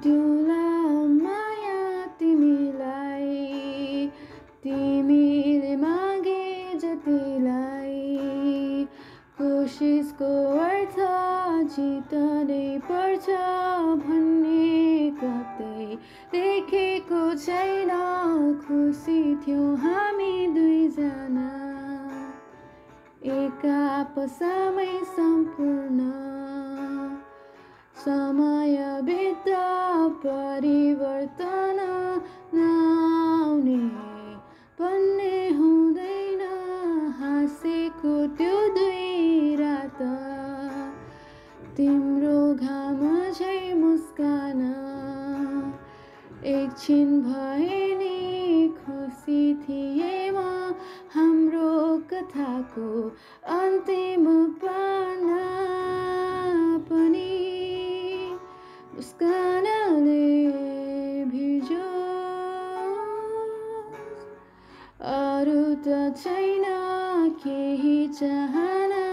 दिउँला माया तिमीलाई, तिमीले मागे जतिलाई। कोसिसको अर्थ जित्नै पर्छ भन्ने कतै लेखेको छैन। खुसी थियौँ हामी दुईजना, एक आपसमै सम्पूर्ण। समय बित्दा परिवर्तन नआउने भन्ने हुँदैन। हाँसेको त्यो दुई रात, तिम्रो घाम झै मुस्कान। एकछिन भए नि खुसी थिए म, हाम्रो कथाको अन्तिम पाना पनि मुस्कानले भिज्यो। अरू त छैन केही चाहना।